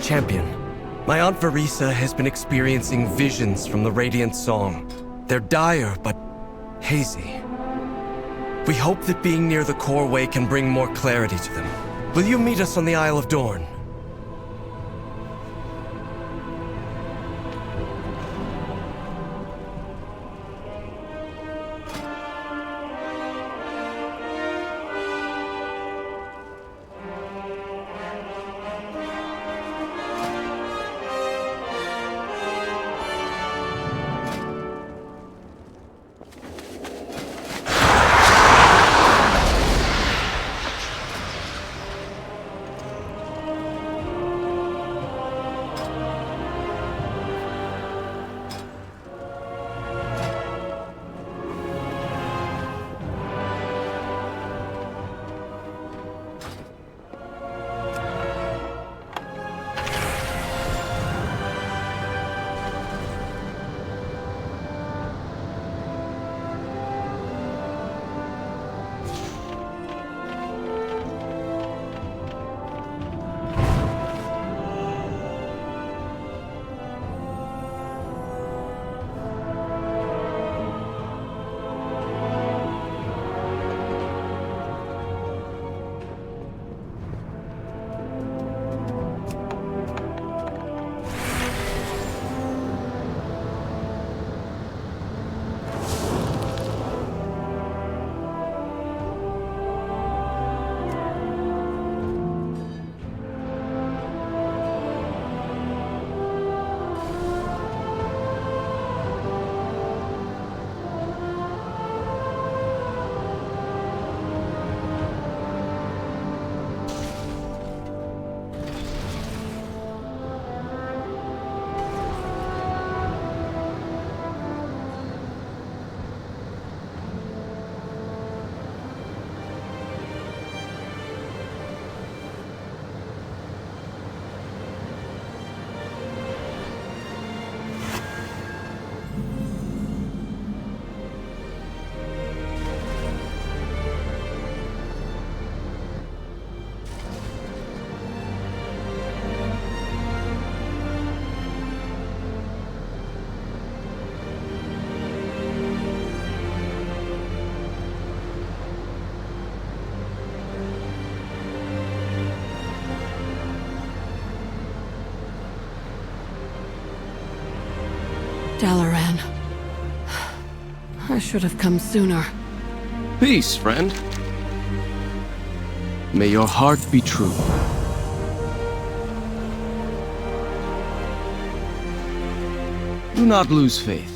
champion. My Aunt Verisa has been experiencing visions from the Radiant Song. They're dire, but hazy. We hope that being near the Core Way can bring more clarity to them. Will you meet us on the Isle of Dorn? Dalaran. I should have come sooner. Peace, friend. May your heart be true. Do not lose faith.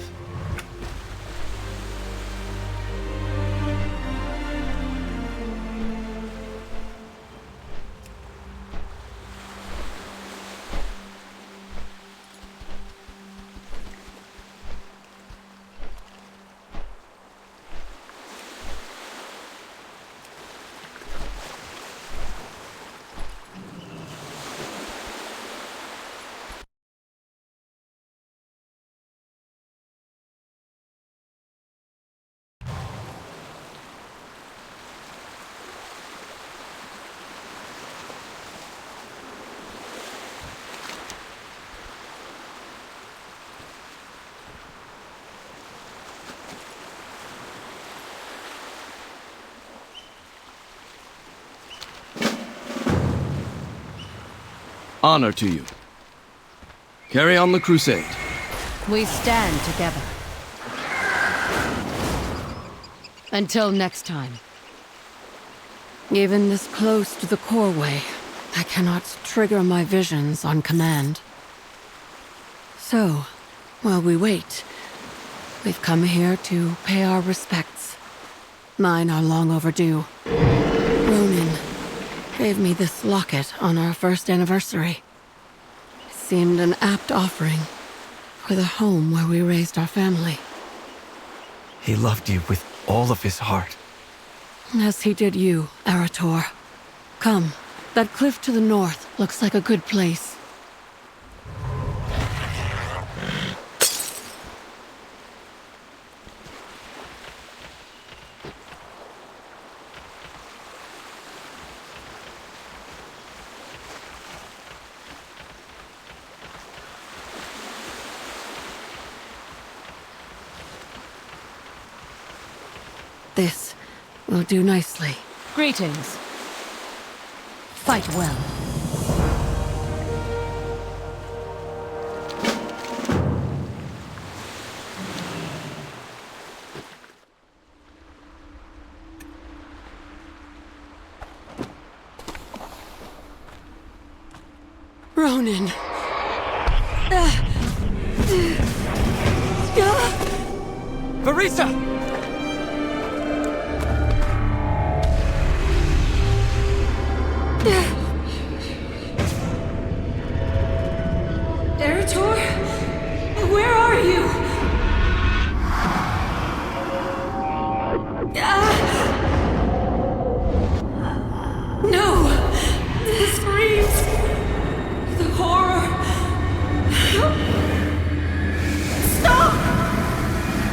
Honor to you. Carry on the crusade. We stand together. Until next time. Even this close to the Core Way, I cannot trigger my visions on command. So, while we wait, we've come here to pay our respects. Mine are long overdue. Ronin gave me this locket on our first anniversary. It seemed an apt offering for the home where we raised our family. He loved you with all of his heart. As he did you, Arator. Come, that cliff to the north looks like a good place. This will do nicely. Greetings. Fight well. Ronan. Varisa! Eritor? Where are you? No! The screams! The horror! Stop!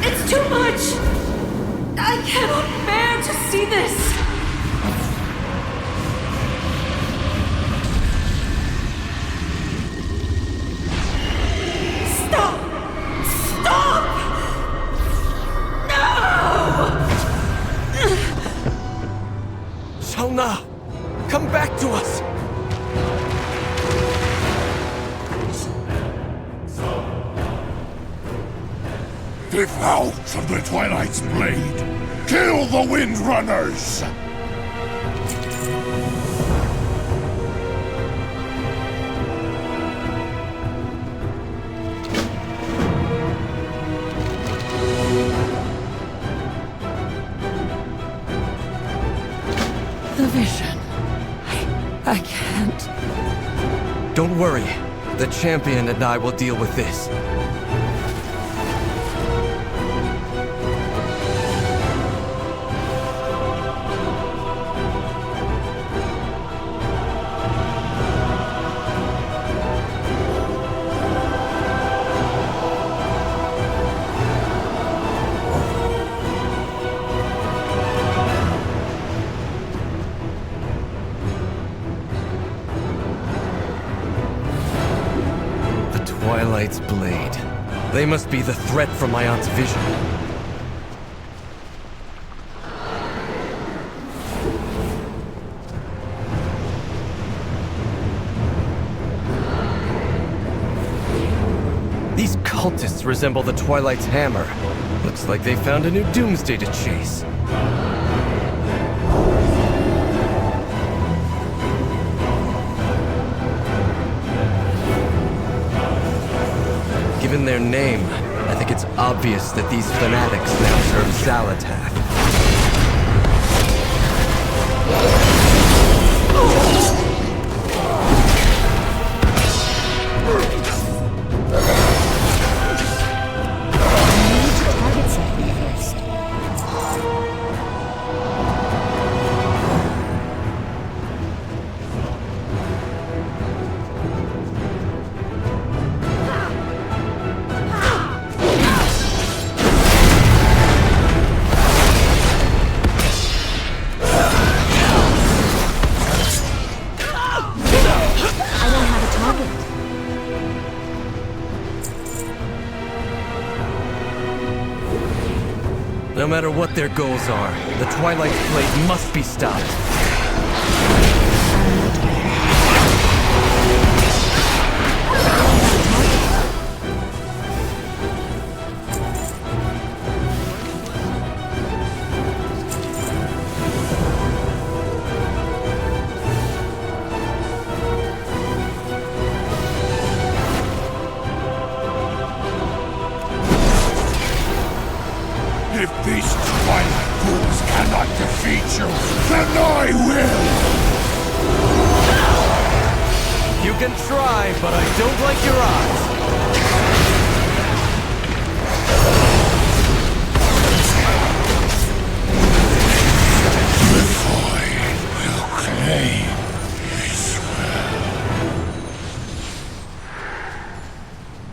It's too much! I cannot bear to see this! Stop! Stop! No! Shalna! Come back to us! Devout of the Twilight's blade! Kill the Windrunners! The vision. I can't. Don't worry. The champion and I will deal with this. Twilight's blade. They must be the threat from my aunt's vision. These cultists resemble the Twilight's hammer. Looks like they found a new doomsday to chase. Given their name, I think it's obvious that these fanatics now serve Zalatath. No matter what their goals are, the Twilight's blade must be stopped. If these Twilight fools cannot defeat you, then I will! You can try, but I don't like your odds. The Void will claim his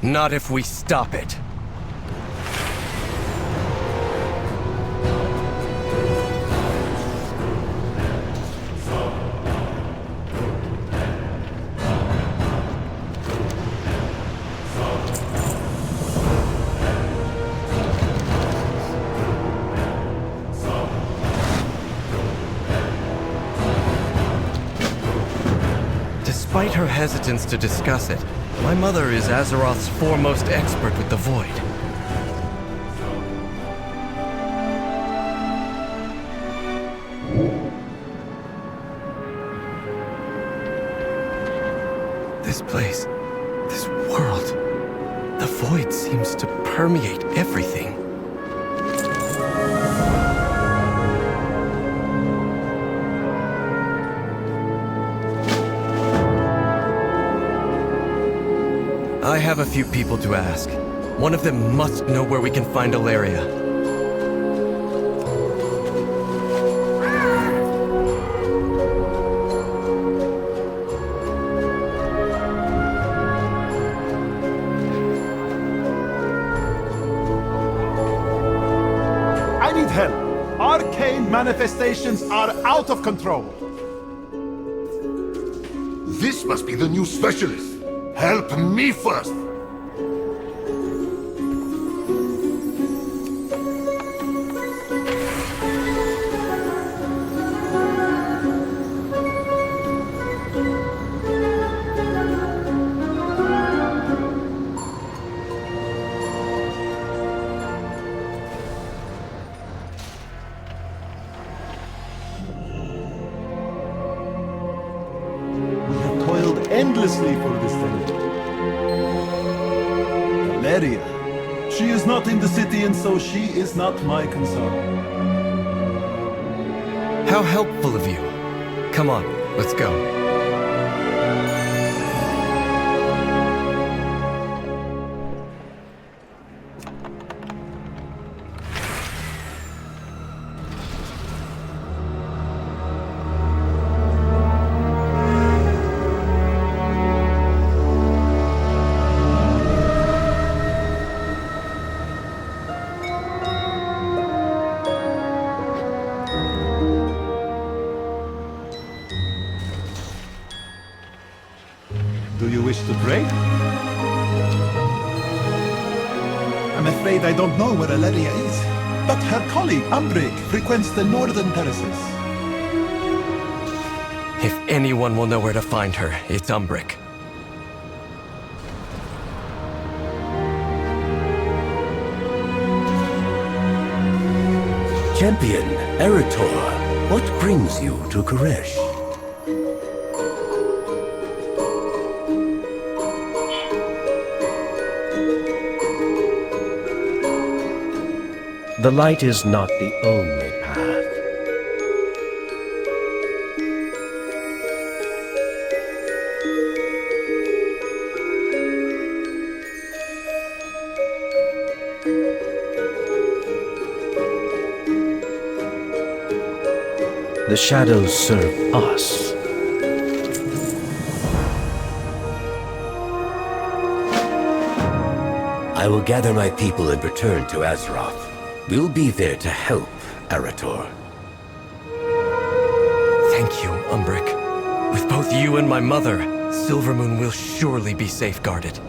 will. Not if we stop it. Despite her hesitance to discuss it, my mother is Azeroth's foremost expert with the Void. This place, this world, the Void seems to permeate everything. I have a few people to ask. One of them must know where we can find Ilaria. I need help. Arcane manifestations are out of control. This must be the new specialist. Help me first! We have toiled endlessly for this day. Valeria. She is not in the city, and so she is not my concern. How helpful of you. Come on, let's go. Do you wish to trade? I'm afraid I don't know where Valeria is, but her colleague, Umbric, frequents the northern terraces. If anyone will know where to find her, it's Umbric. Champion, Eretor, what brings you to Koresh? The light is not the only path. The shadows serve us. I will gather my people and return to Azeroth. We'll be there to help, Eretor. Thank you, Umbric. With both you and my mother, Silvermoon will surely be safeguarded.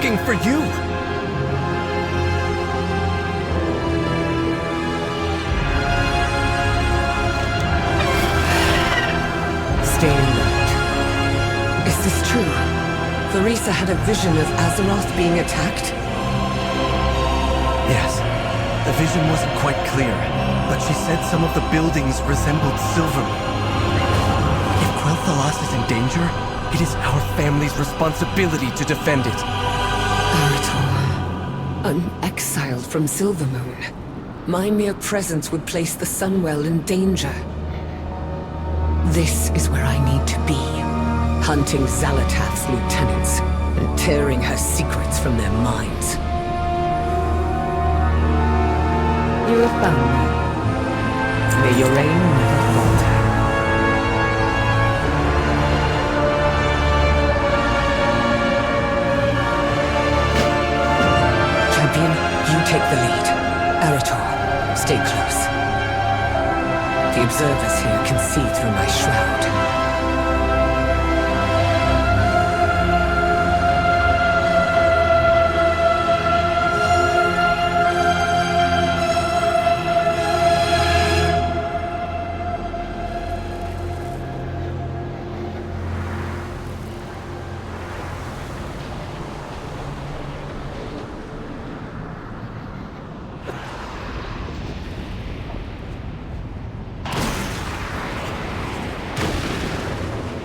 looking for you. Stay alert. Is this true? Larissa had a vision of Azeroth being attacked? Yes. The vision wasn't quite clear, but she said some of the buildings resembled Silvermoon. If Quel'Thalas is in danger, it is our family's responsibility to defend it. Arator, I'm exiled from Silvermoon. My mere presence would place the Sunwell in danger. This is where I need to be, hunting Xalatath's lieutenants and tearing her secrets from their minds. You have found me. May your aim never falter. Champion, you take the lead. Arator, stay close. The observers here can see through my shroud.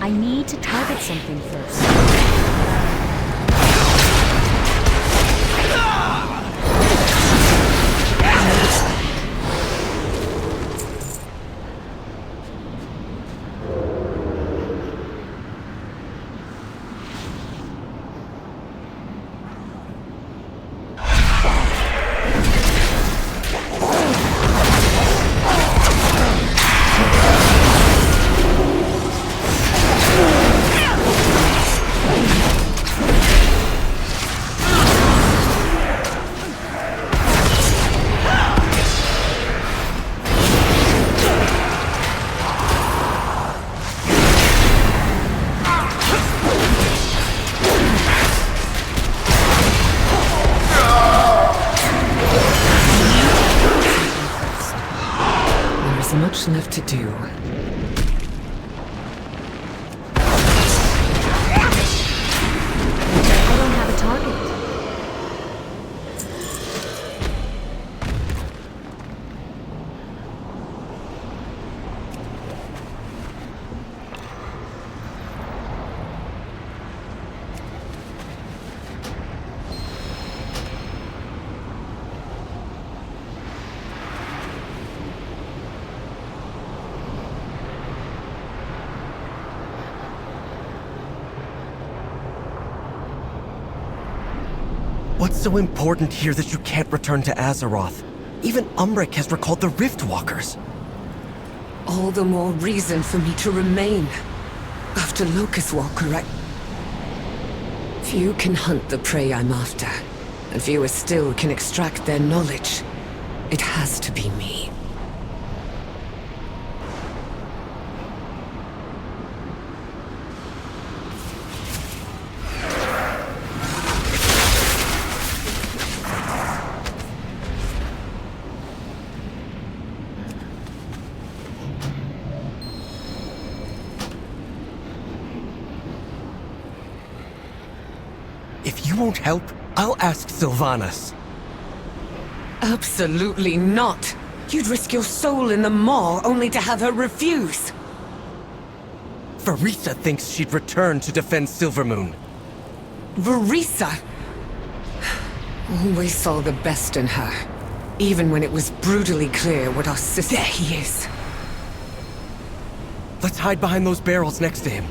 I need to target something first. Much left to do. I don't have a target. What's so important here that you can't return to Azeroth? Even Umbric has recalled the Riftwalkers. All the more reason for me to remain. After Locust Walker, few can hunt the prey I'm after, and fewer still can extract their knowledge. It has to be me. If you won't help, I'll ask Sylvanas. Absolutely not. You'd risk your soul in the maw only to have her refuse. Varisa thinks she'd return to defend Silvermoon. Varisa! Always saw the best in her. Even when it was brutally clear what our sister... There he is! Let's hide behind those barrels next to him.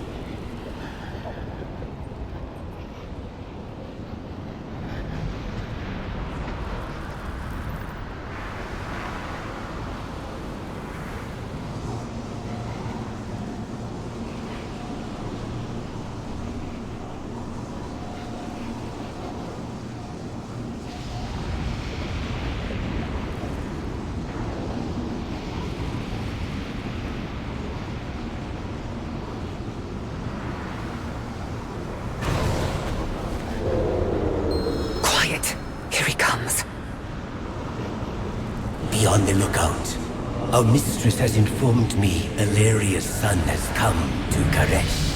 on the lookout. Our mistress has informed me Illyria's son has come to Karesh.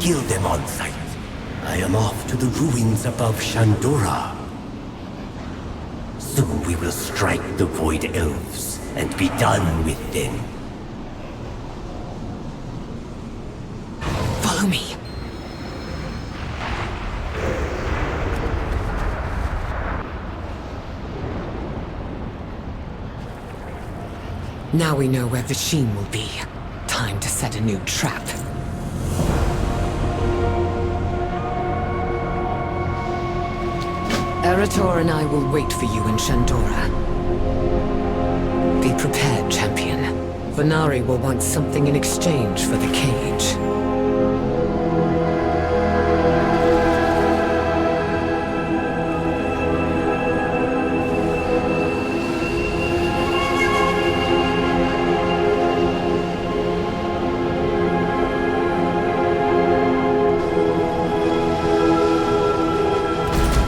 Kill them on sight. I am off to the ruins above Shandora. Soon we will strike the Void Elves and be done with them. Follow me. Now we know where Vasheen will be. Time to set a new trap. Eretor and I will wait for you in Shandora. Be prepared, champion. Venari will want something in exchange for the cage.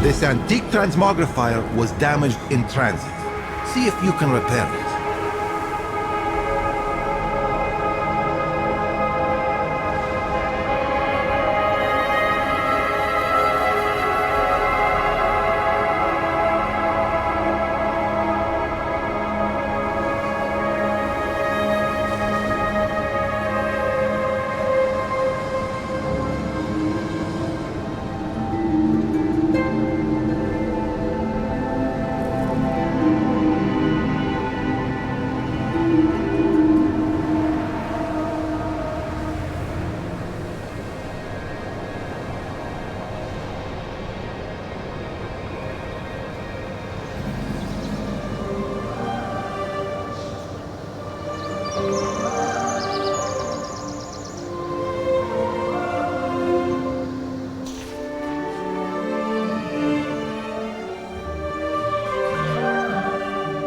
This antique transmogrifier was damaged in transit. See if you can repair it.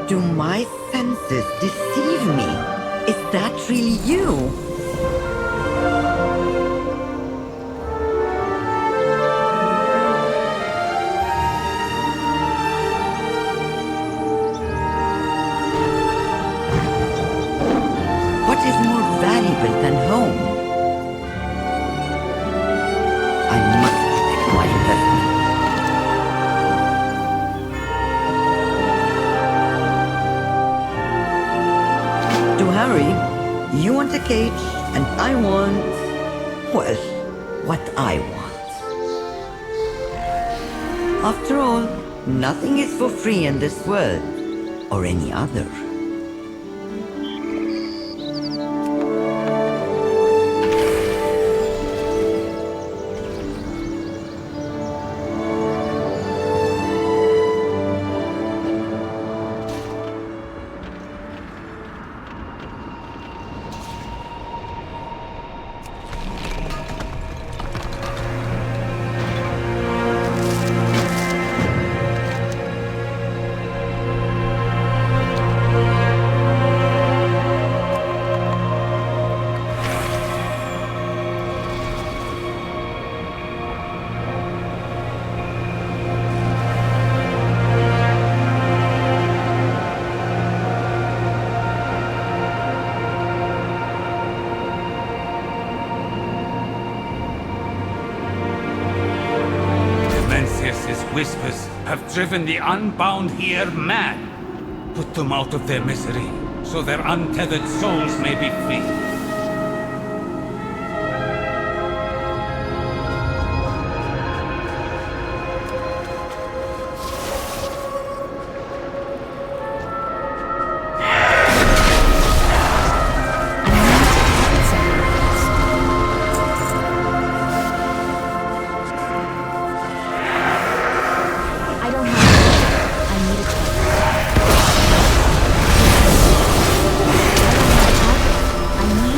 Do my senses deceive me? Is that really you? What is more valuable than home? I must protect my investment. To hurry, you want a cage, and I want, well, what I want. After all, nothing is for free in this world, or any other. Whispers have driven the unbound here mad. Put them out of their misery, so their untethered souls may be free. I need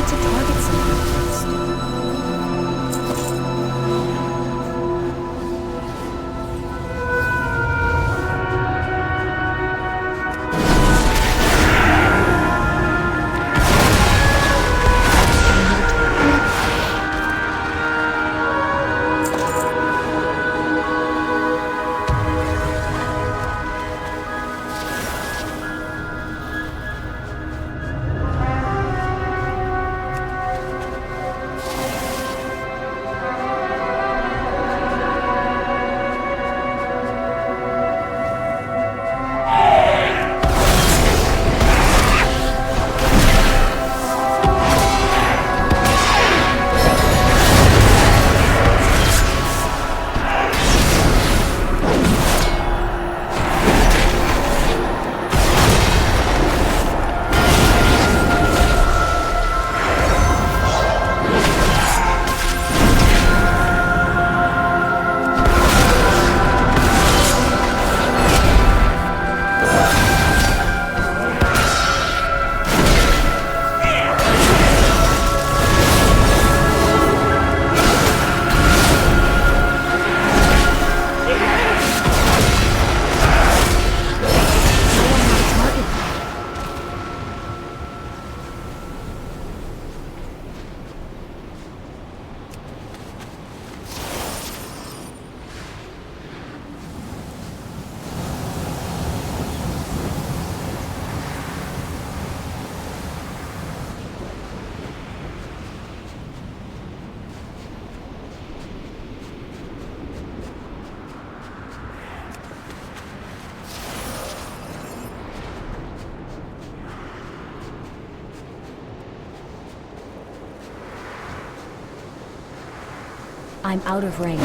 I'm out of range.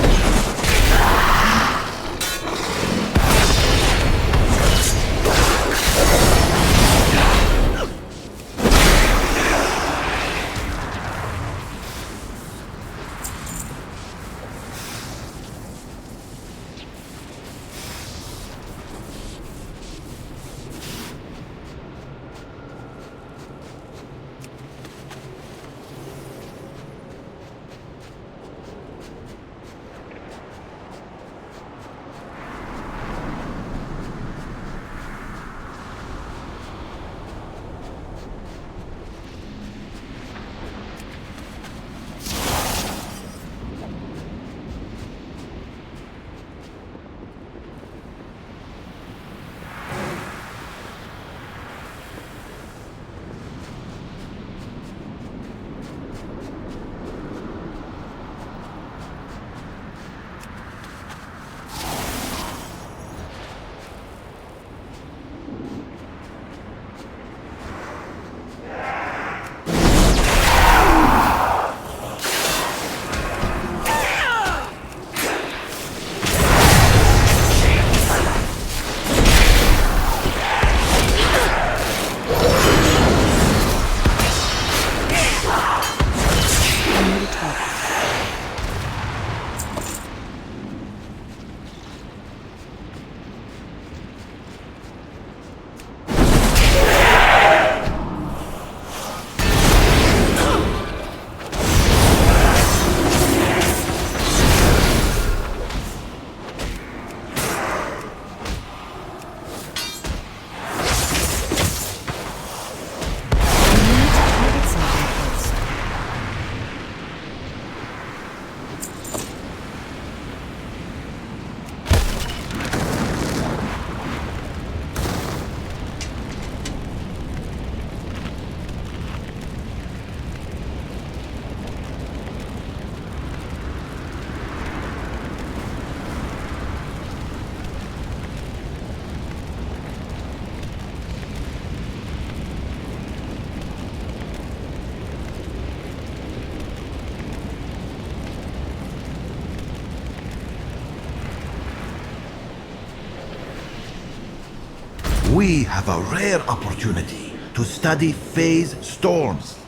We have a rare opportunity to study phase storms.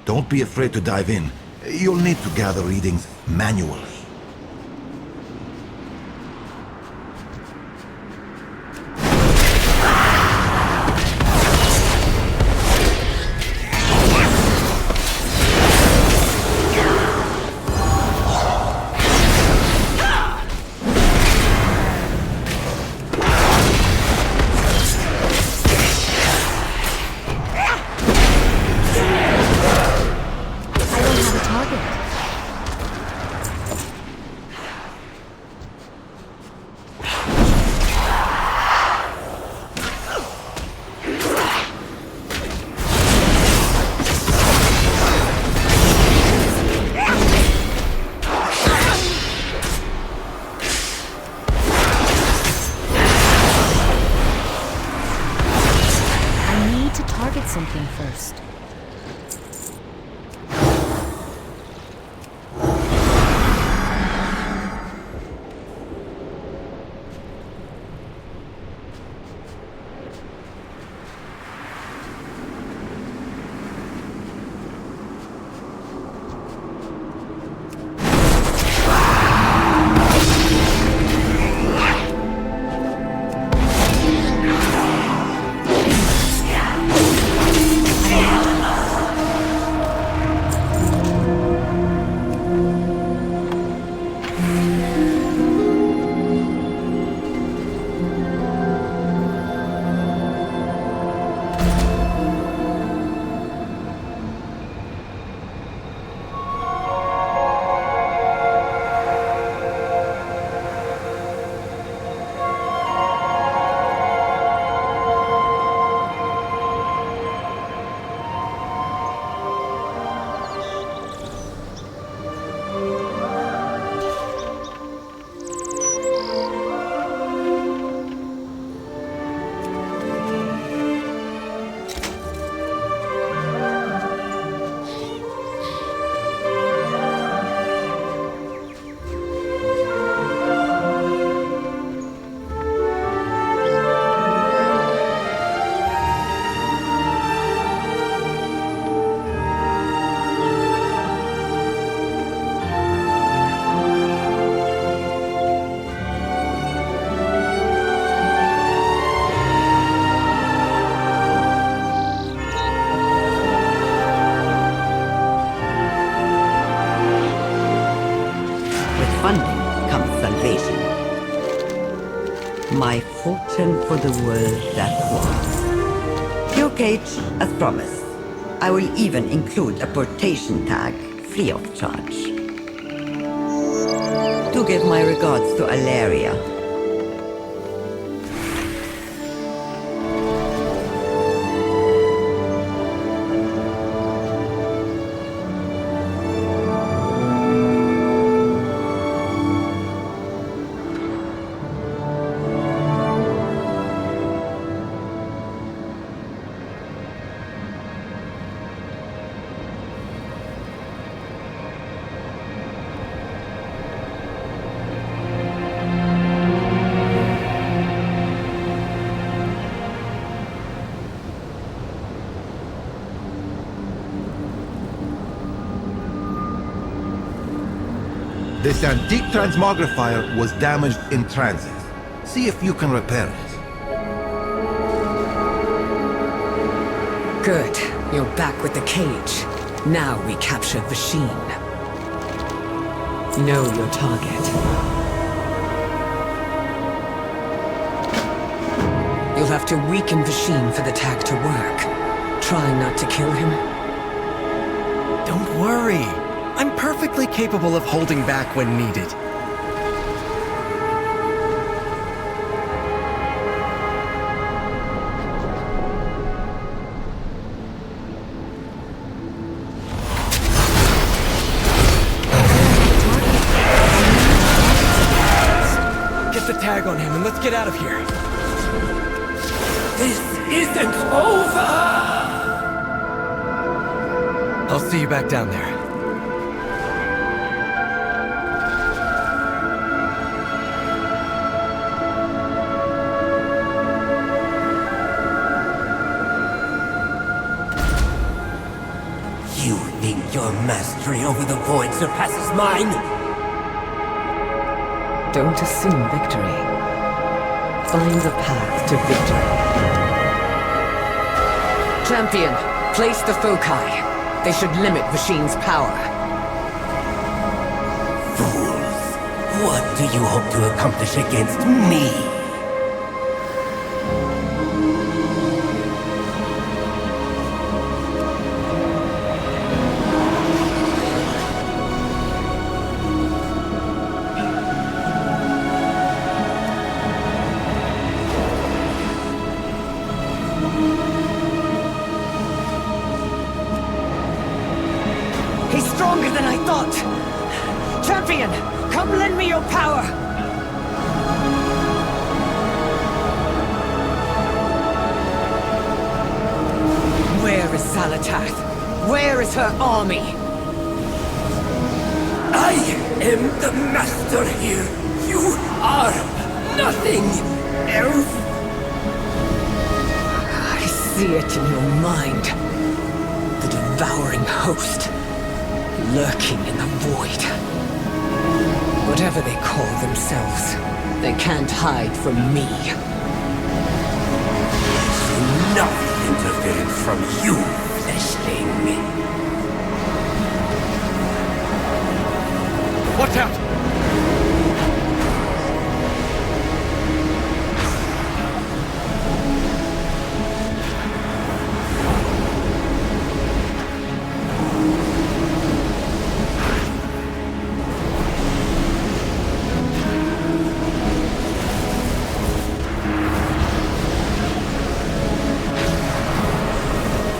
Don't be afraid to dive in. You'll need to gather readings manually. Something first. Yeah. My fortune for the world that was. Your cage, as promised. I will even include a portation tag, free of charge. Do give my regards to Alaria. This antique transmogrifier was damaged in transit. See if you can repair it. Good. You're back with the cage. Now we capture Vasheen. Know your target. You'll have to weaken Vasheen for the tag to work. Try not to kill him. Don't worry. I'm perfectly capable of holding back when needed. Get the tag on him and let's get out of here. This isn't over! I'll see you back down there. You think your mastery over the void surpasses mine? Don't assume victory. Find the path to victory. Champion, place the foci. They should limit Vasheen's power. Fools! What do you hope to accomplish against me? He's stronger than I thought! Champion, come lend me your power! Where is Salatath? Where is her army? I am the master here. You are nothing, elf. I see it in your mind. The devouring host, lurking in the void. Whatever they call themselves, they can't hide from me. Enough interference from you, fleshling. Watch out!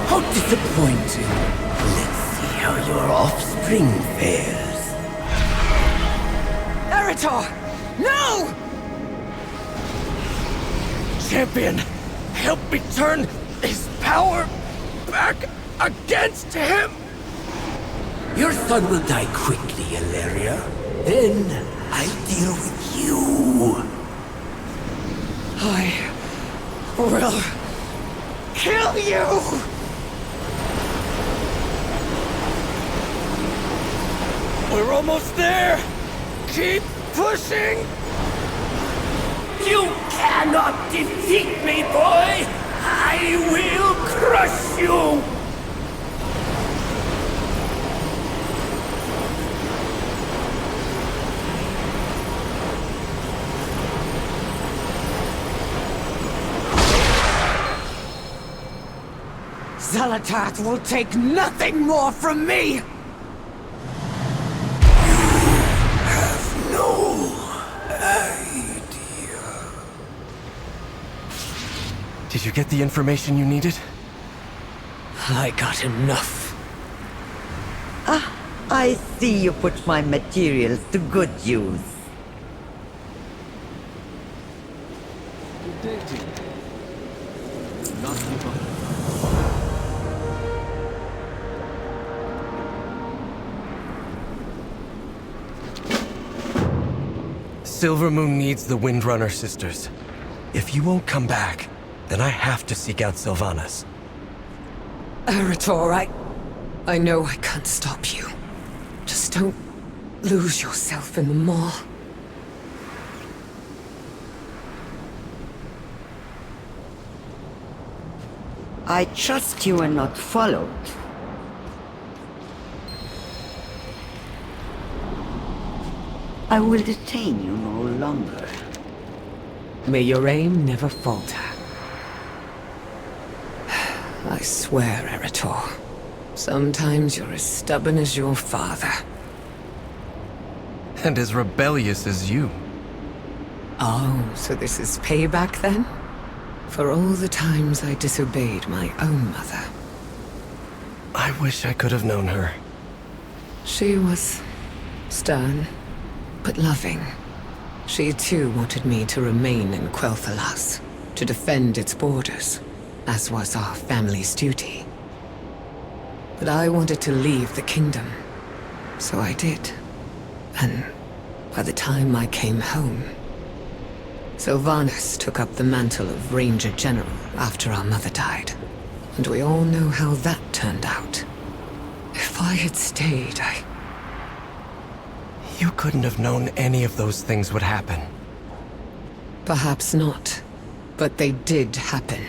How disappointing. Let's see how your offspring fares. Eritor! No! Champion, help me turn his power back against him! Your son will die quickly, Alaria. Then I'll deal with you. I will kill you! We're almost there! Keep pushing! You cannot defeat me, boy! I will crush you! Xalatath will take nothing more from me! Did you get the information you needed? I got enough. I see you put my materials to good use. Silvermoon needs the Windrunner sisters. If you won't come back, then I have to seek out Sylvanas. Eretor, I know I can't stop you. Just don't lose yourself in the maw. I trust you are not followed. I will detain you no longer. May your aim never falter. I swear, Eretor. Sometimes you're as stubborn as your father. And as rebellious as you. Oh, so this is payback then? For all the times I disobeyed my own mother. I wish I could have known her. She was stern, but loving. She too wanted me to remain in Quel'Thalas, to defend its borders, as was our family's duty. But I wanted to leave the kingdom, so I did. And by the time I came home, Sylvanas took up the mantle of Ranger General after our mother died. And we all know how that turned out. If I had stayed, You couldn't have known any of those things would happen. Perhaps not. But they did happen.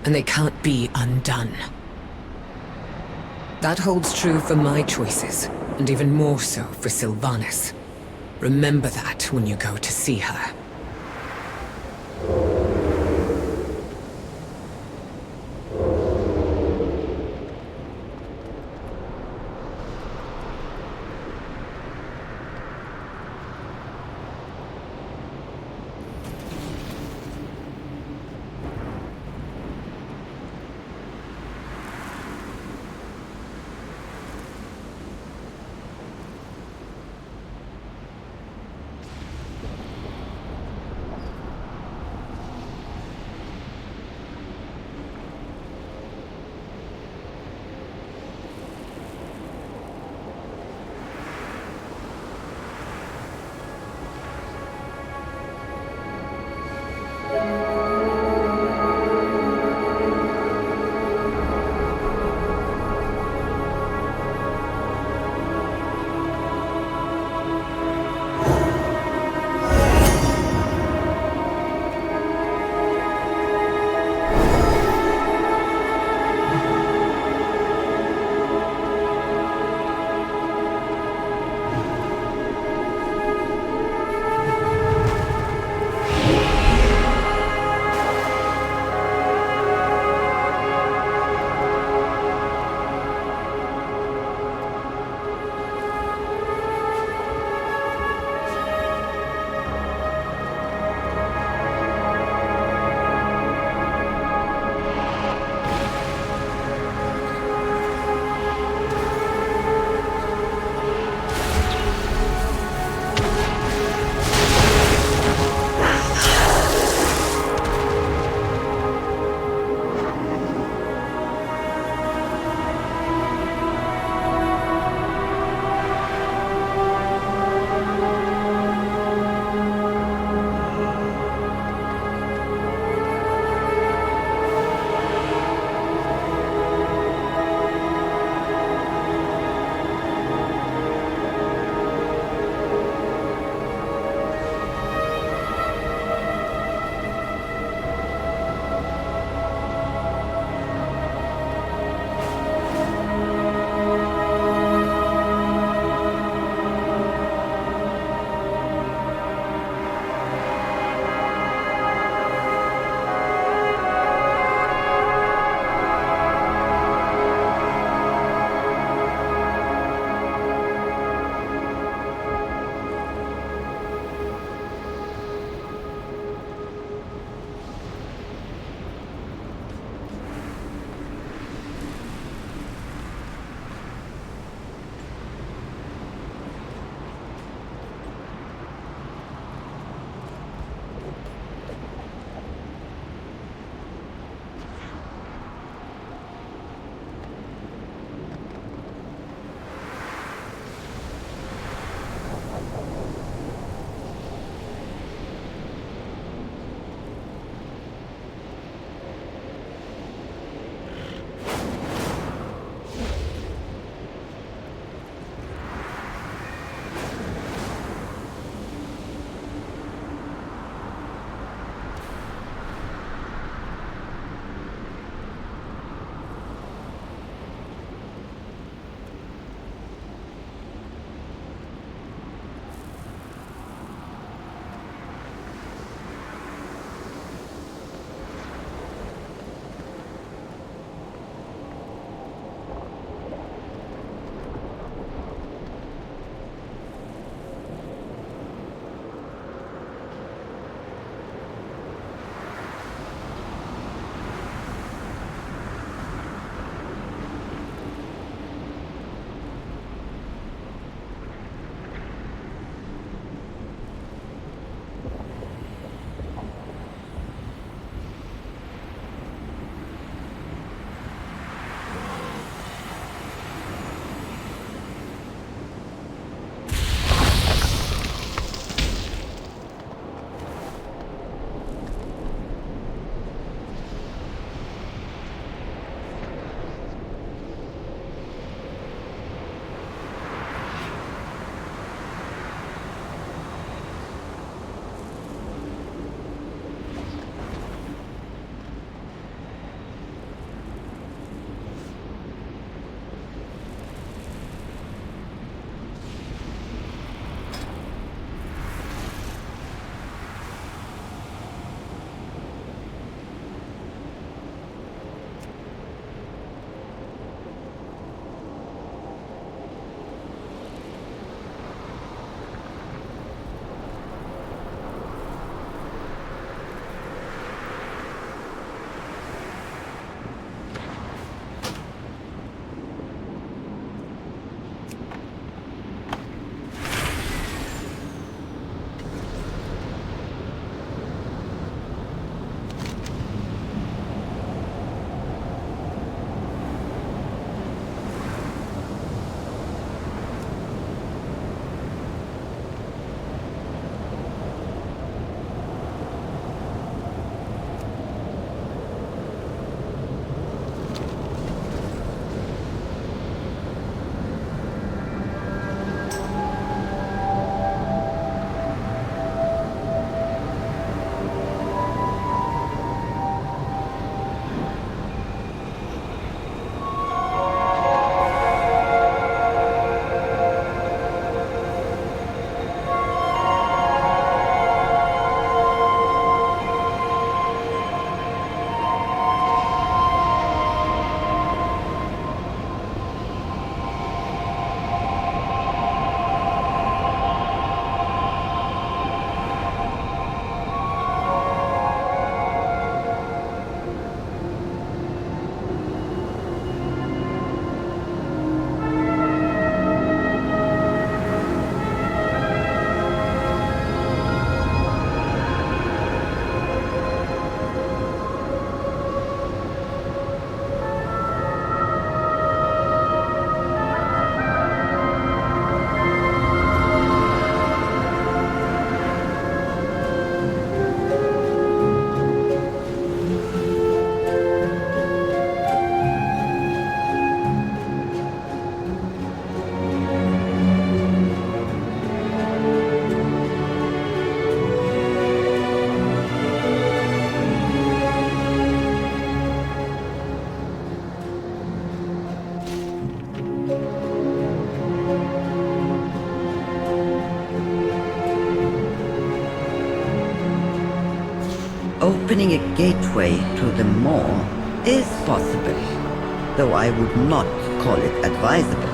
And they can't be undone. That holds true for my choices, and even more so for Sylvanas. Remember that when you go to see her. Opening a gateway to the maw is possible, though I would not call it advisable.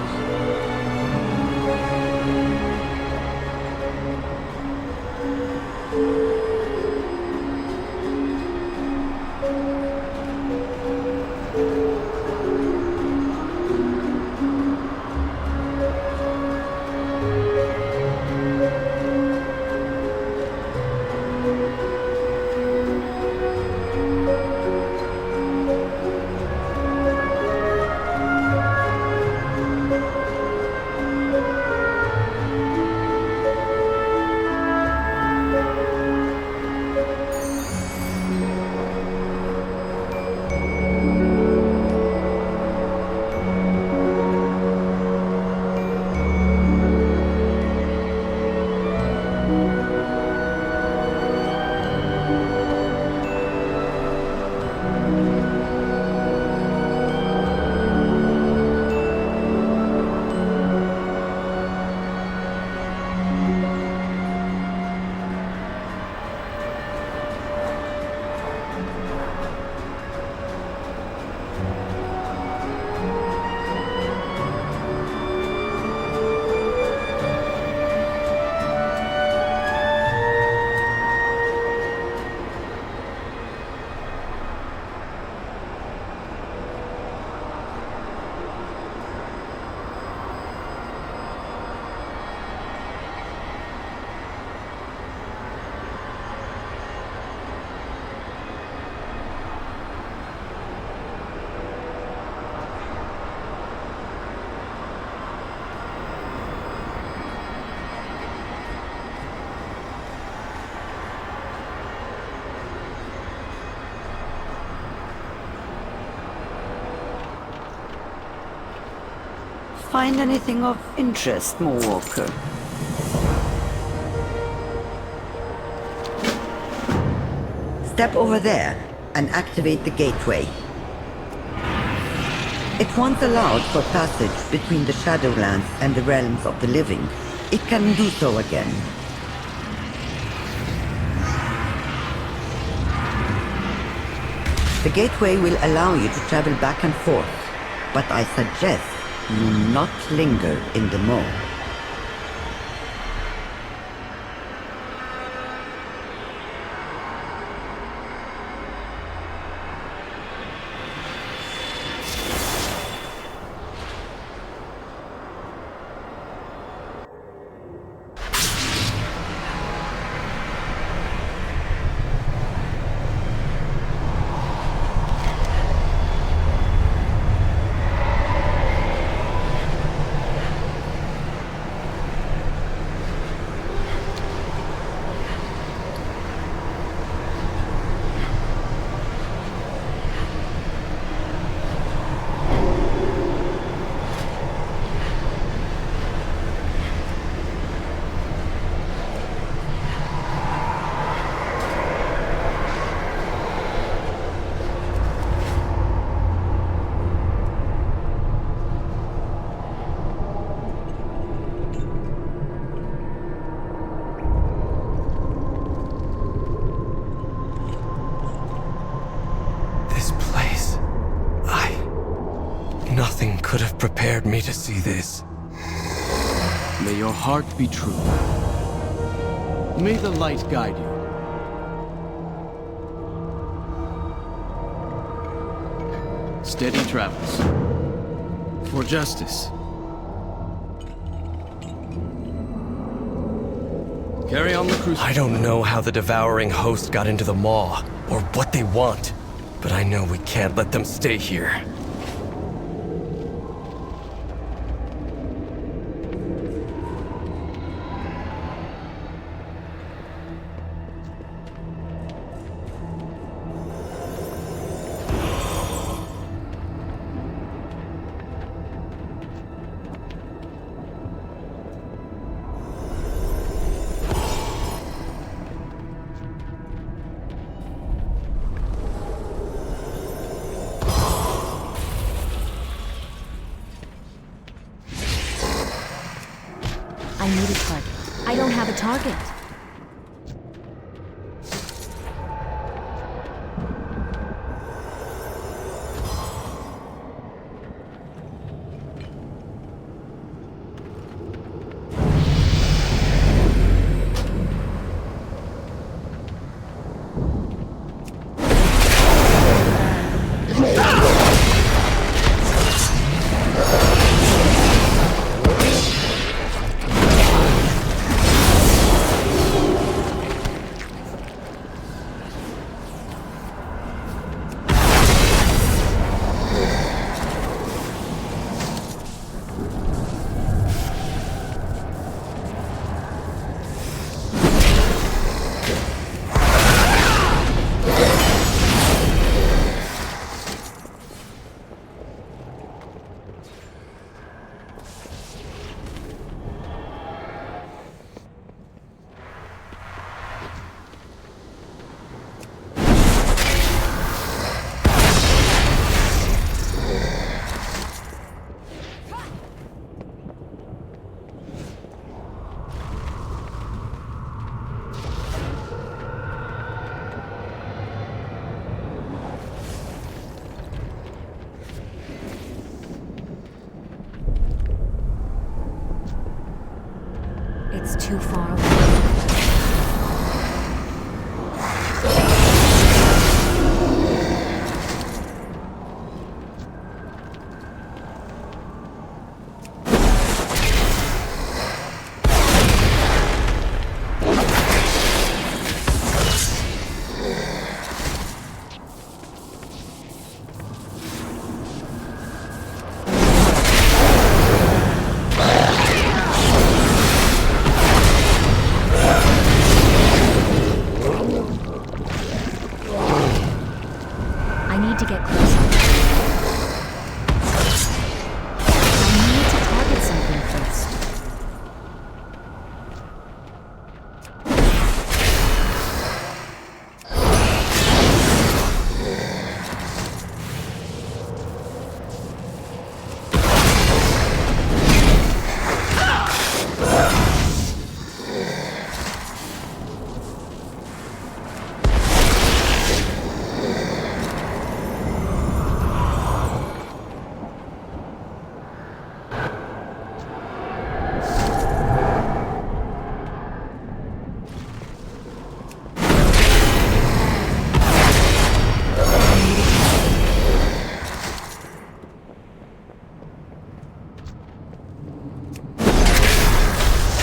Find anything of interest, Walker? Step over there and activate the gateway. It once allowed for passage between the Shadowlands and the realms of the living. It can do so again. The gateway will allow you to travel back and forth, but I suggest you not linger in the maw. Nothing could have prepared me to see this. May your heart be true. May the light guide you. Steady travels. For justice. Carry on the crusade. I don't know how the devouring host got into the maw, or what they want, but I know we can't let them stay here. I need a target. I don't have a target. is too far away. I need to get closer. I need to target something first.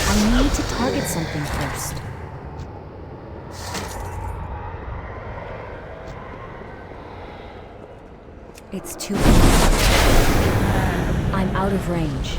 I need to target something first. It's too far. I'm out of range.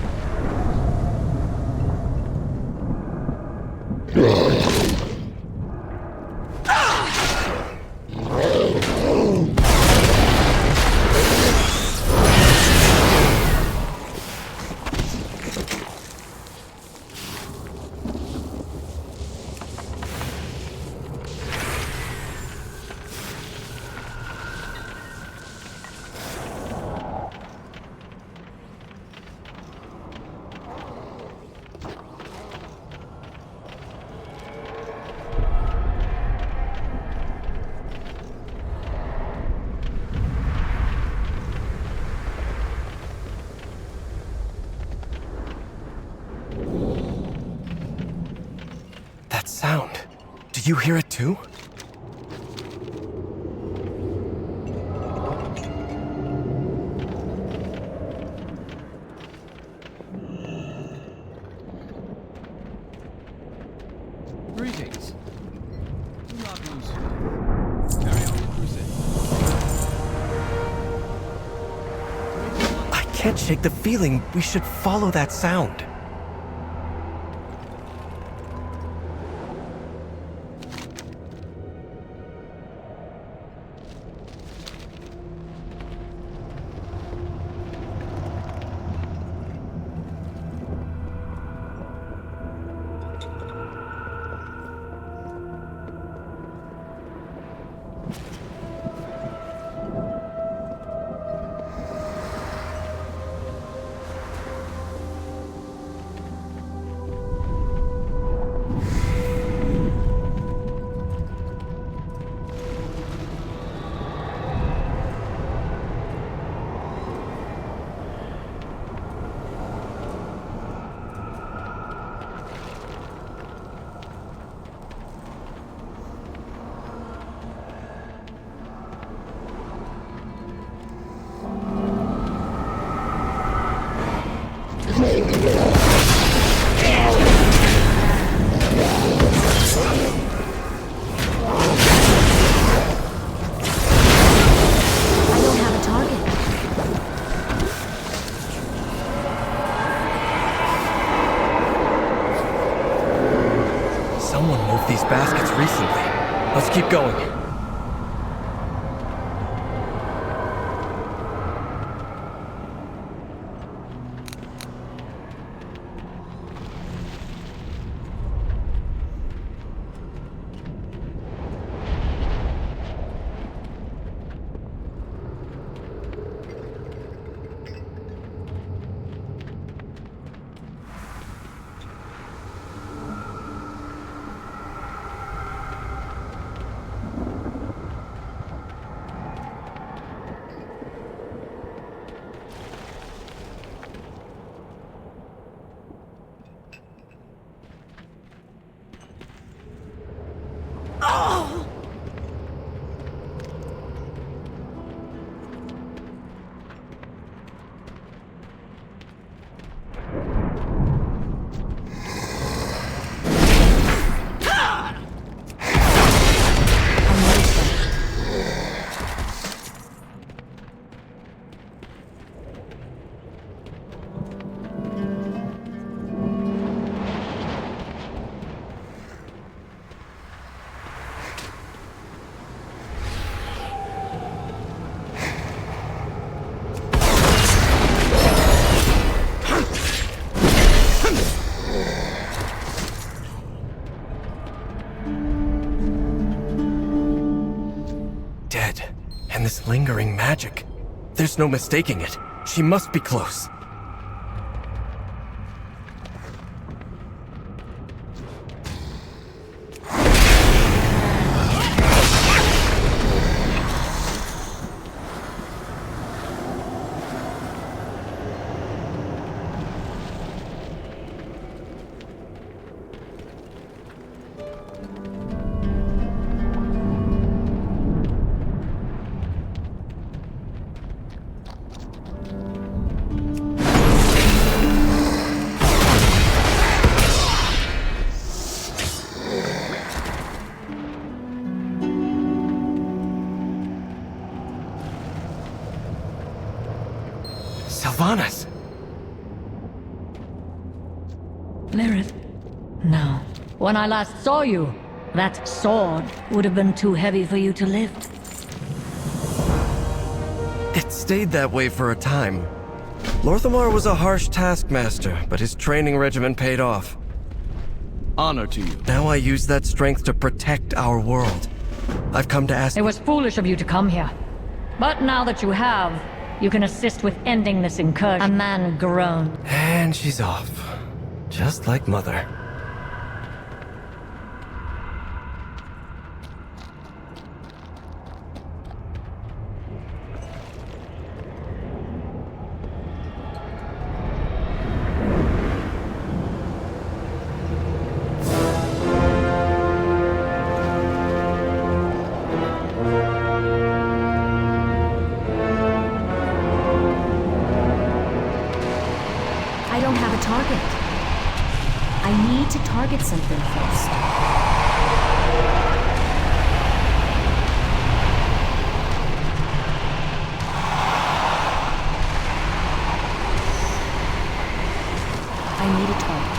That sound. Do you hear it too? Greetings. Do not lose faith. Carry on your crusade. I can't shake the feeling we should follow that sound. Someone moved these baskets recently. Let's keep going. And this lingering magic. There's no mistaking it. She must be close. Sylvanas! Lyrith? No. When I last saw you, that sword would have been too heavy for you to lift. It stayed that way for a time. Lorthamar was a harsh taskmaster, but his training regimen paid off. Honor to you. Now I use that strength to protect our world. I've come to ask— It was foolish of you to come here. But now that you have, you can assist with ending this incursion. A man groaned. And she's off. Just like Mother. I don't have a target. I need to target something first. I need a target.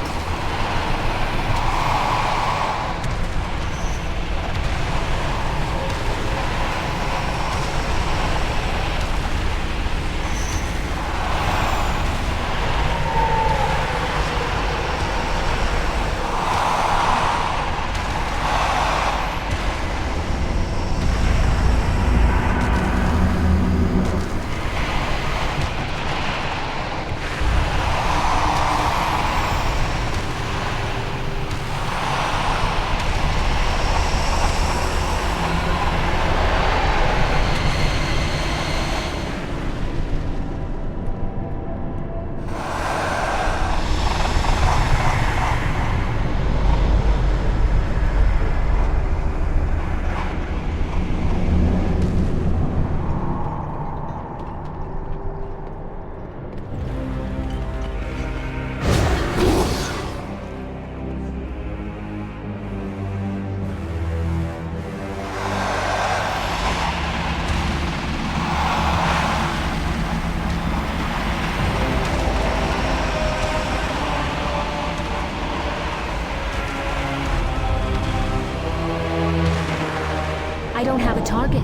I don't have a target.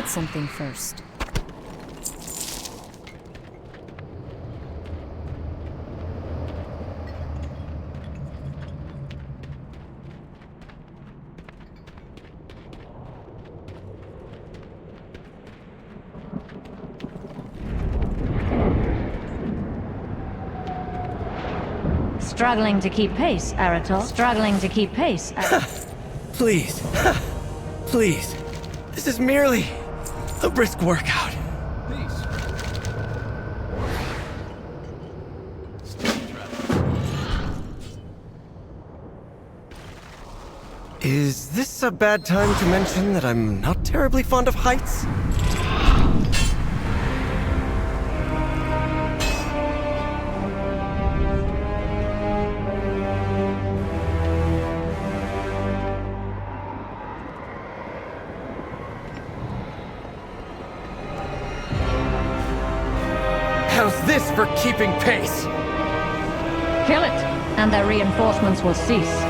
target something first. Struggling to keep pace, Arator. Struggling to keep pace. Please. Please. This is merely a brisk workout. Peace. Is this a bad time to mention that I'm not terribly fond of heights? How's this for keeping pace? Kill it, and their reinforcements will cease.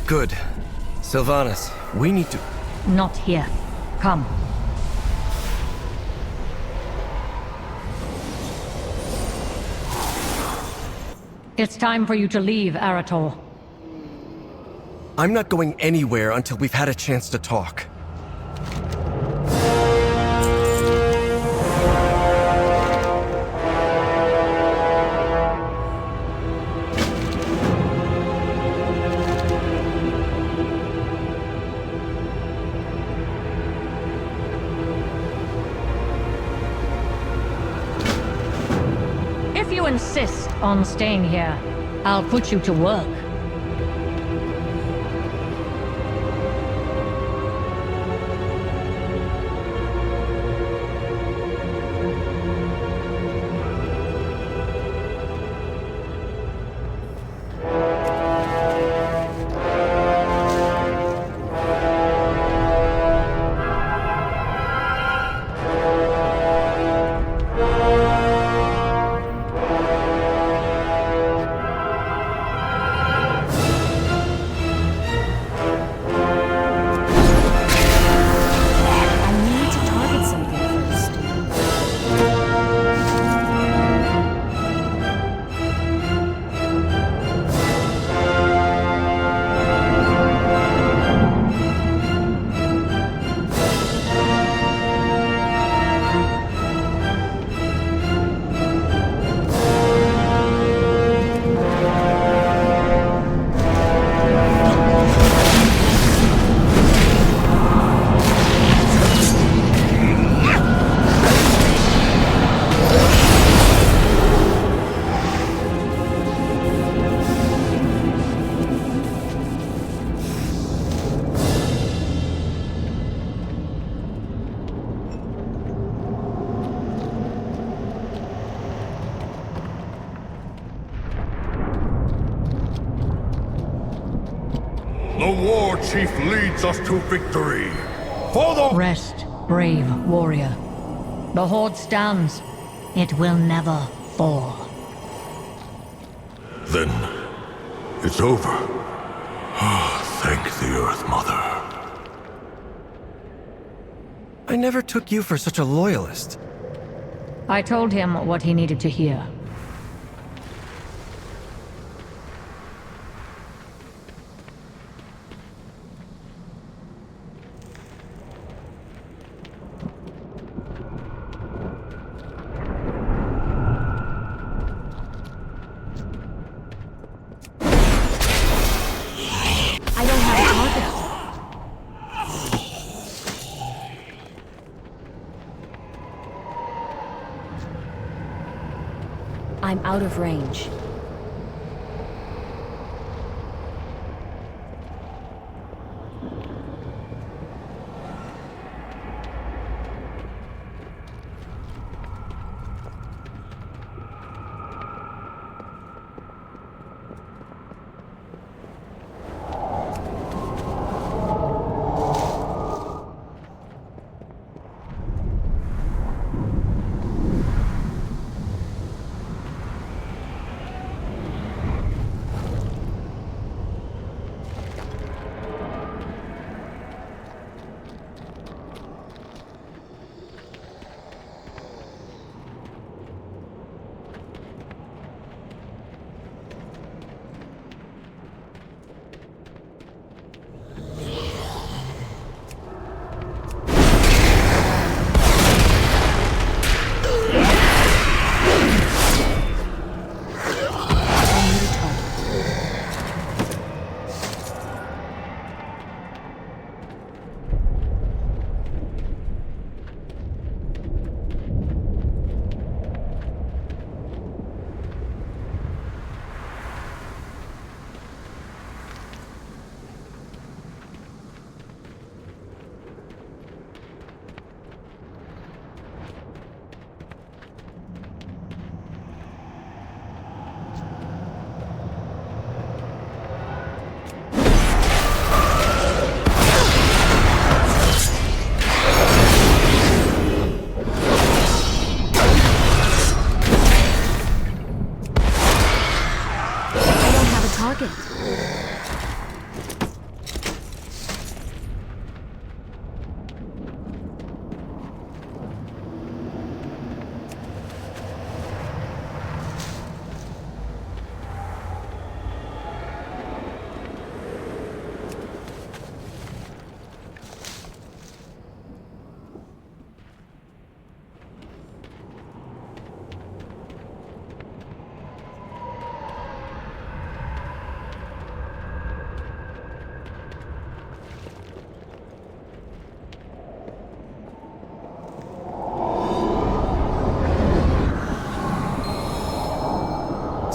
Good. Sylvanas, we need to... Not here. Come. It's time for you to leave, Arator. I'm not going anywhere until we've had a chance to talk. If you insist on staying here, I'll put you to work. The war chief leads us to victory. For the... Rest, brave warrior. The Horde stands. It will never fall. Then, it's over. Thank the Earth Mother. I never took you for such a loyalist. I told him what he needed to hear. I'm out of range.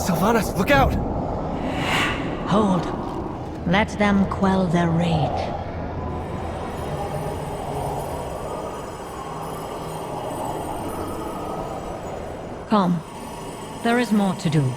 Sylvanas, look out! Hold. Let them quell their rage. Come. There is more to do.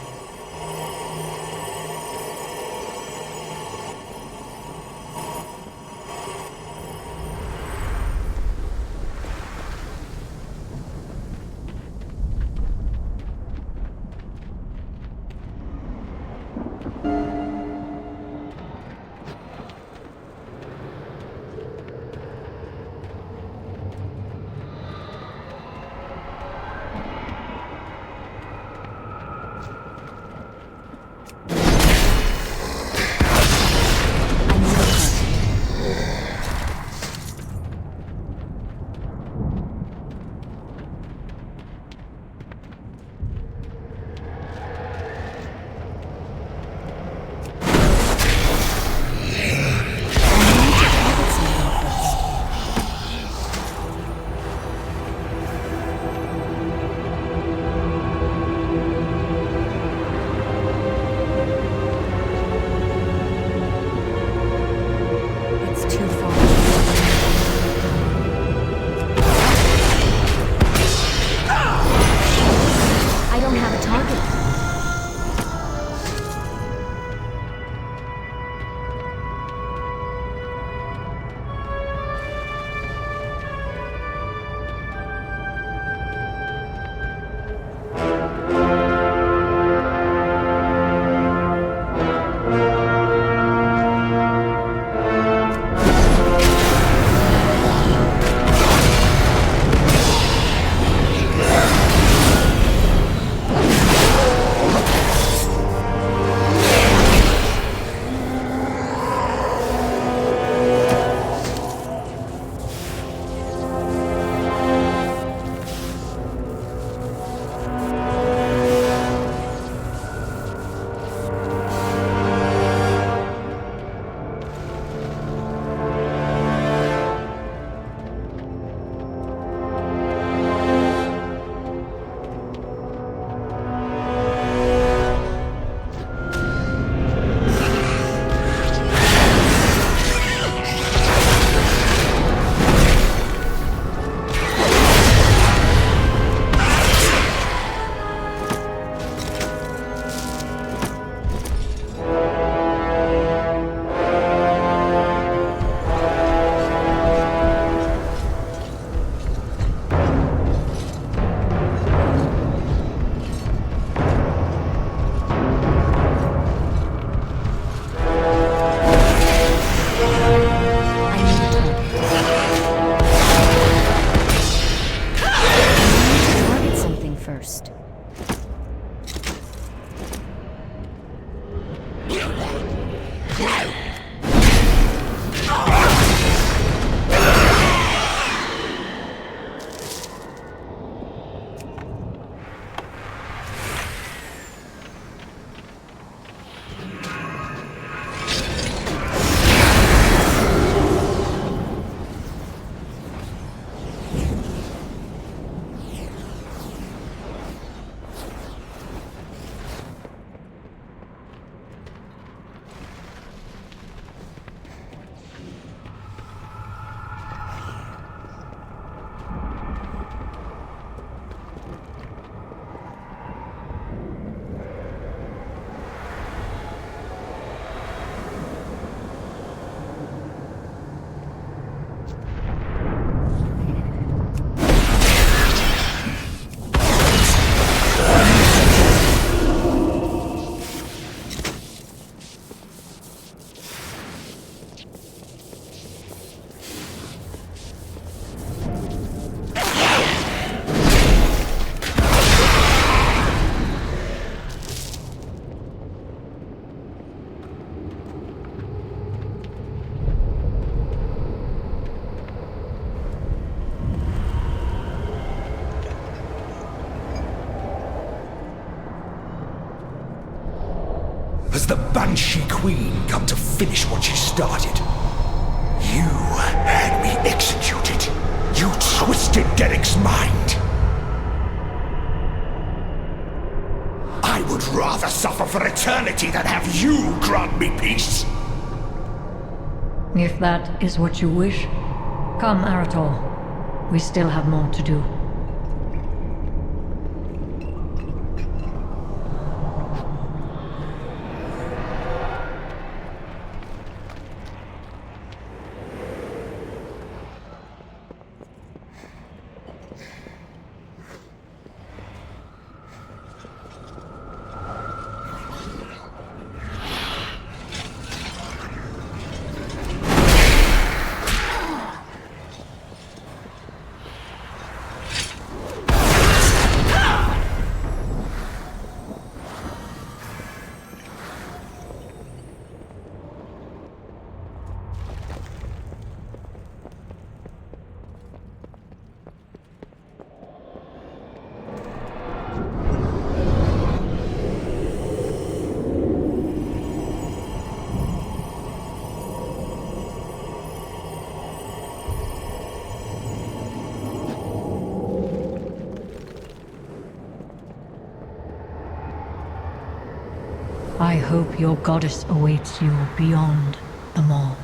the Banshee Queen come to finish what she started. You had me executed. You twisted Derek's mind. I would rather suffer for eternity than have you grant me peace. If that is what you wish, come, Arator. We still have more to do. I hope your goddess awaits you beyond the mall.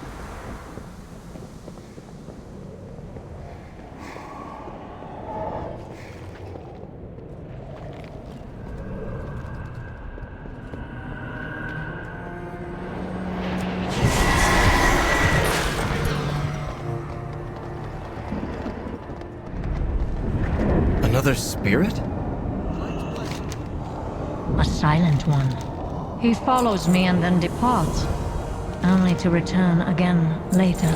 Another spirit? A silent one. He follows me and then departs, only to return again later.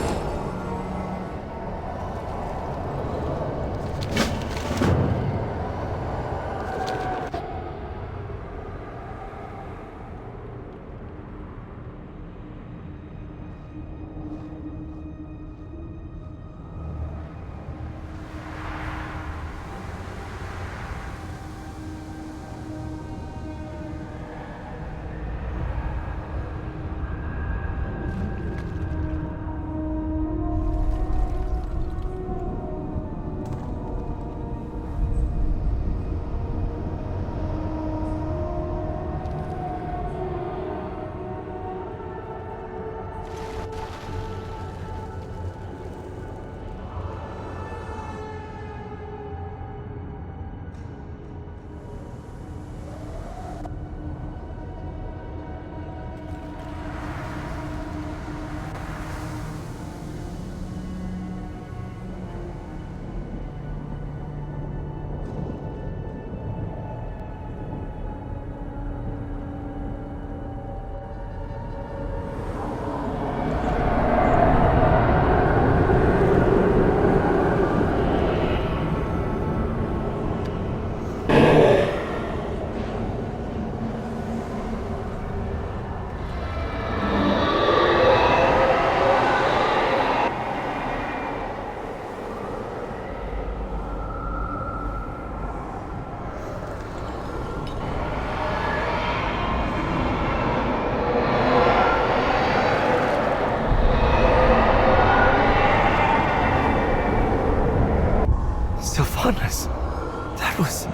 That was...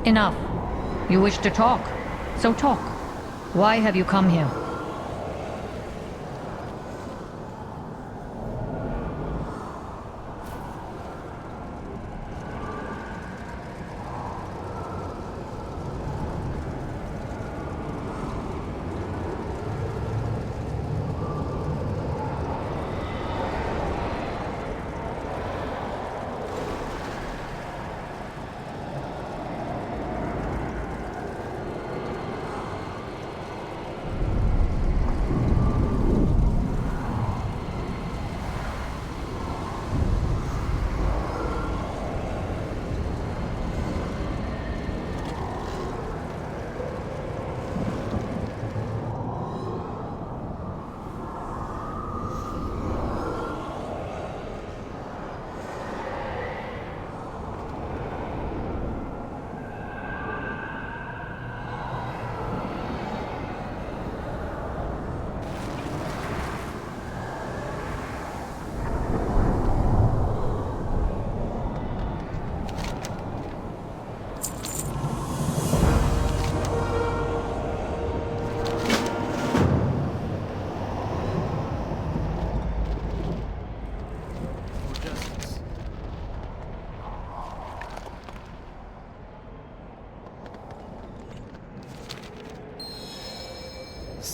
Enough. You wish to talk, so talk. Why have you come here?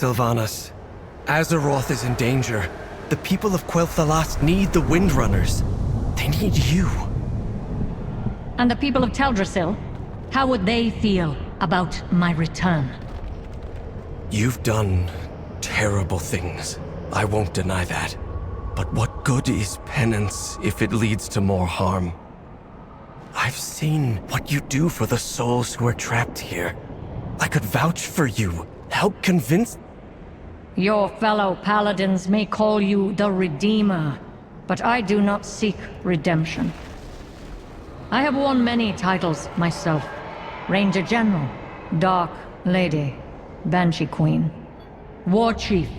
Sylvanas, Azeroth is in danger. The people of Quel'Thalas need the Windrunners. They need you. And the people of Teldrassil? How would they feel about my return? You've done terrible things. I won't deny that. But what good is penance if it leads to more harm? I've seen what you do for the souls who are trapped here. I could vouch for you, help convince... Your fellow paladins may call you the Redeemer, but I do not seek redemption. I have worn many titles myself. Ranger General, Dark Lady, Banshee Queen, War Chief.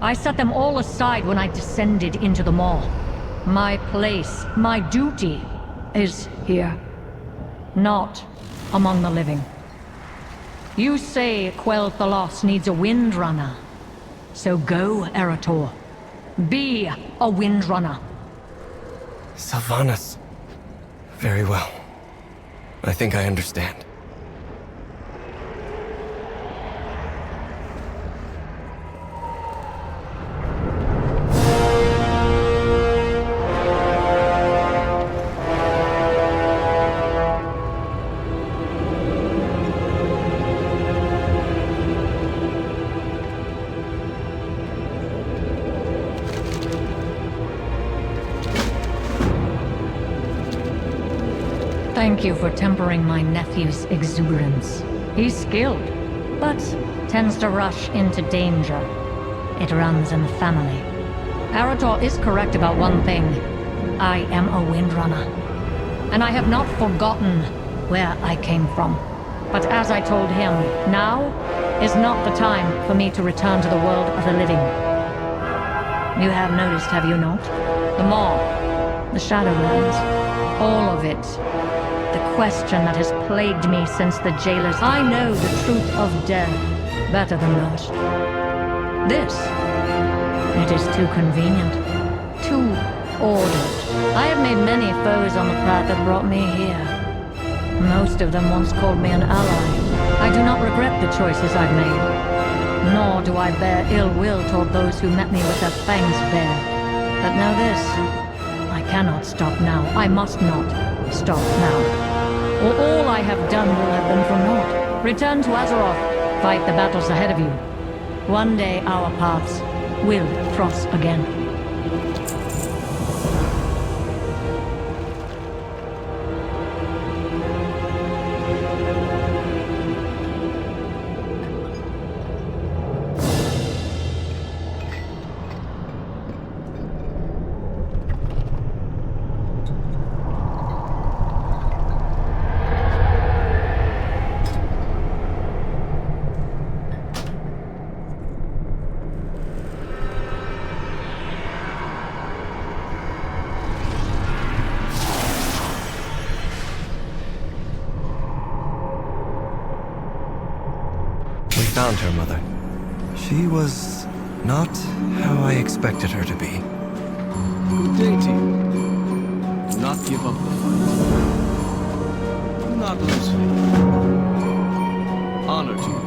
I set them all aside when I descended into the Maw. My place, my duty, is here. Not among the living. You say Quel'Thalas needs a Windrunner. So go, Eretor. Be a Windrunner. Sylvanas. Very well. I think I understand. Thank you for tempering my nephew's exuberance. He's skilled, but tends to rush into danger. It runs in the family. Eretor is correct about one thing. I am a Windrunner. And I have not forgotten where I came from. But as I told him, now is not the time for me to return to the world of the living. You have noticed, have you not? The Maw, the Shadowlands, all of it. The question that has plagued me since the jailers. I know the truth of death better than most. This, it is too convenient, too ordered. I have made many foes on the path that brought me here. Most of them once called me an ally. I do not regret the choices I've made, nor do I bear ill will toward those who met me with their fangs bare. But know this, I cannot stop now. I must not stop now. Or all I have done will have been for naught. Return to Azeroth, fight the battles ahead of you. One day our paths will cross again. Found her, Mother. She was not how I expected her to be. Good day to you. Do not give up the fight. Do not lose faith. Honor to you.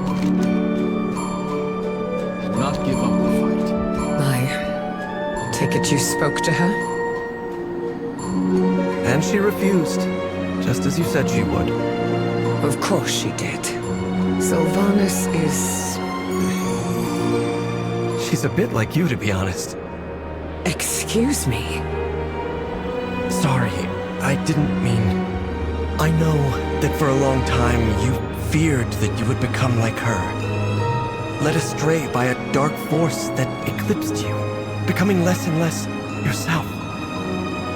Do not give up the fight. I take it you spoke to her? And she refused, just as you said she would. Of course she did. Sylvanas is... She's a bit like you, to be honest. Excuse me? Sorry, I didn't mean... I know that for a long time you feared that you would become like her. Led astray by a dark force that eclipsed you, becoming less and less yourself.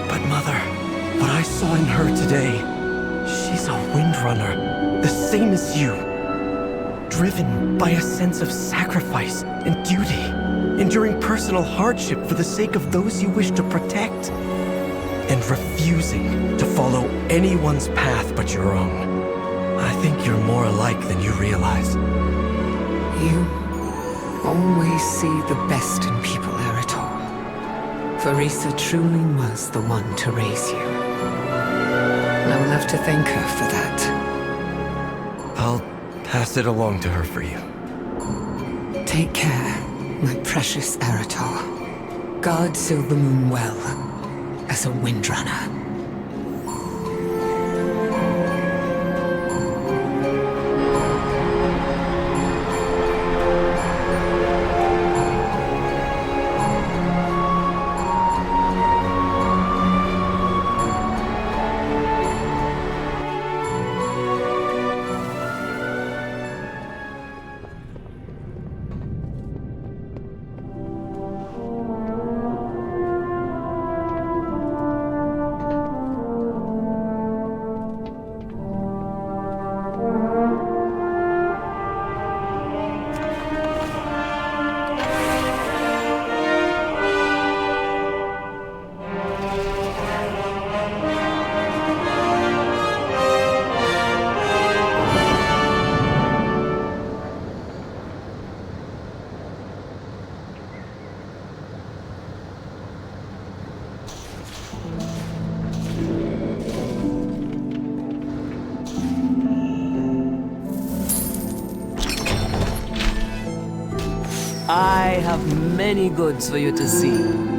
But Mother, what I saw in her today, she's a Windrunner, the same as you. Driven by a sense of sacrifice and duty, enduring personal hardship for the sake of those you wish to protect, and refusing to follow anyone's path but your own. I think you're more alike than you realize. You always see the best in people, Eretor. Farisa truly was the one to raise you. I will have to thank her for that. I'll pass it along to her for you. Take care, my precious Arator. Guard Silvermoon well, as a Windrunner. I have many goods for you to see.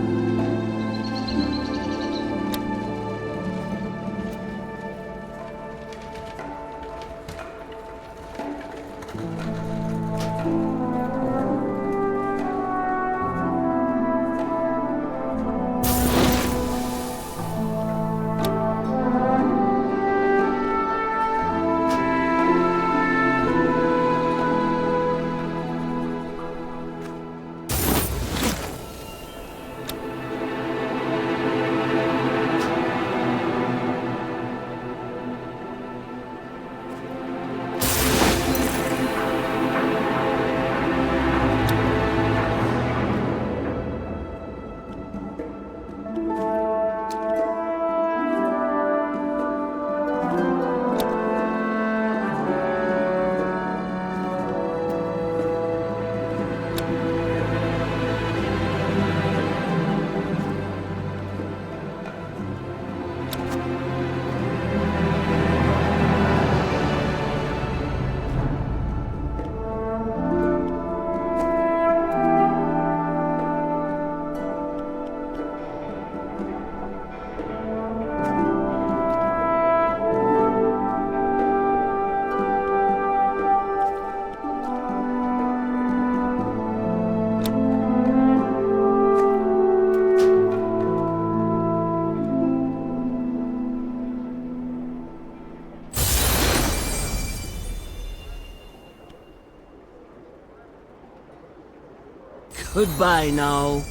Goodbye now.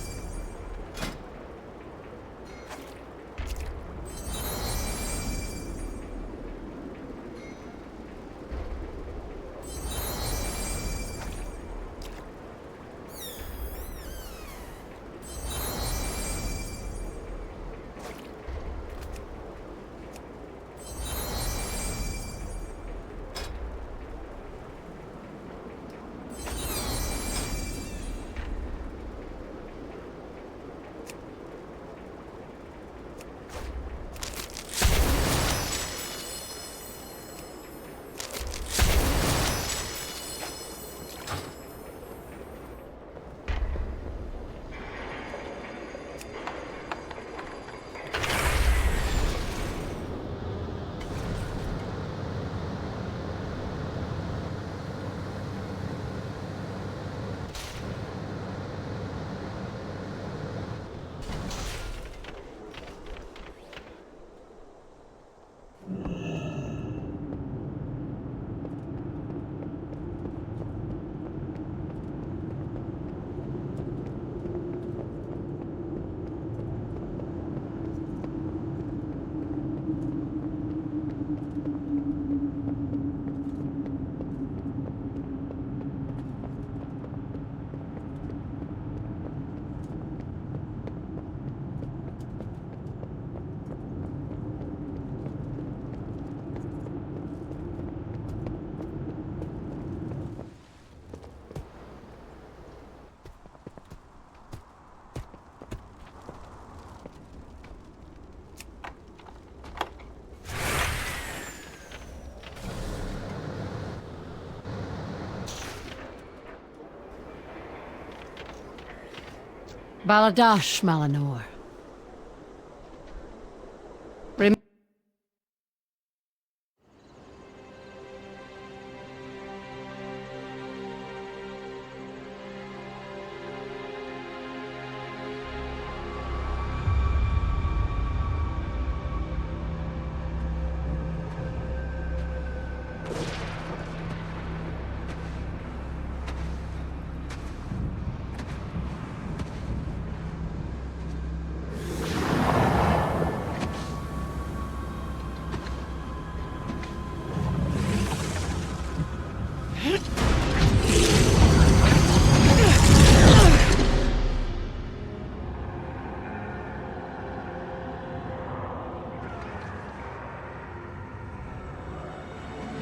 Baladash, Malinor.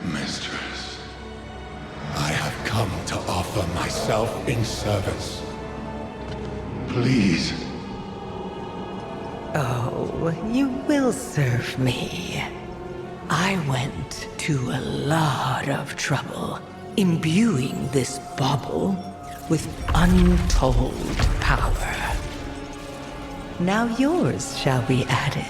Mistress, I have come to offer myself in service. Please. Oh, you will serve me. I went to a lot of trouble imbuing this bauble with untold power. Now yours shall be added.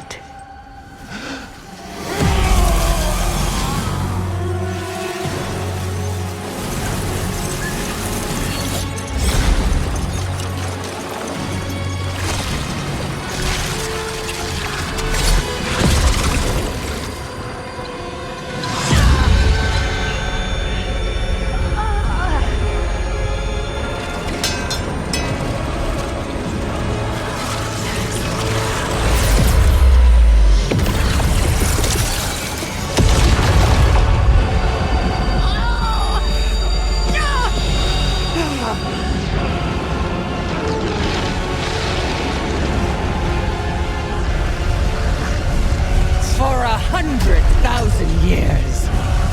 For 100,000 years,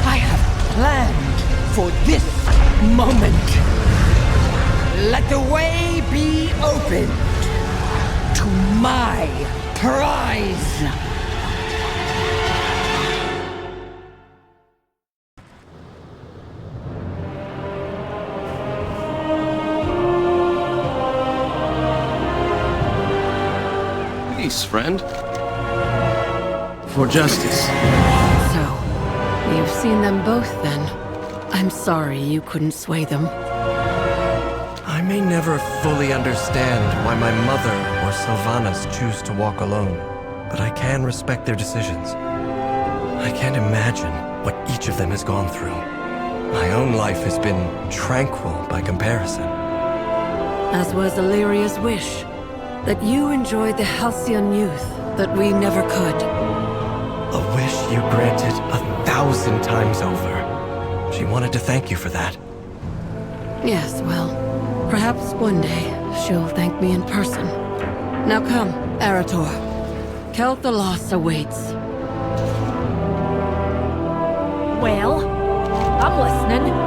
I have planned for this moment. Let the way be opened to my prize. Peace, friend. For justice. So, you've seen them both then. I'm sorry you couldn't sway them. I may never fully understand why my mother or Sylvanas choose to walk alone, but I can respect their decisions. I can't imagine what each of them has gone through. My own life has been tranquil by comparison. As was Illyria's wish, that you enjoyed the halcyon youth that we never could. A wish you granted 1,000 times over. She wanted to thank you for that. Yes, well, perhaps one day she'll thank me in person. Now come, Arator. Kel'Thalas awaits. Well, I'm listening.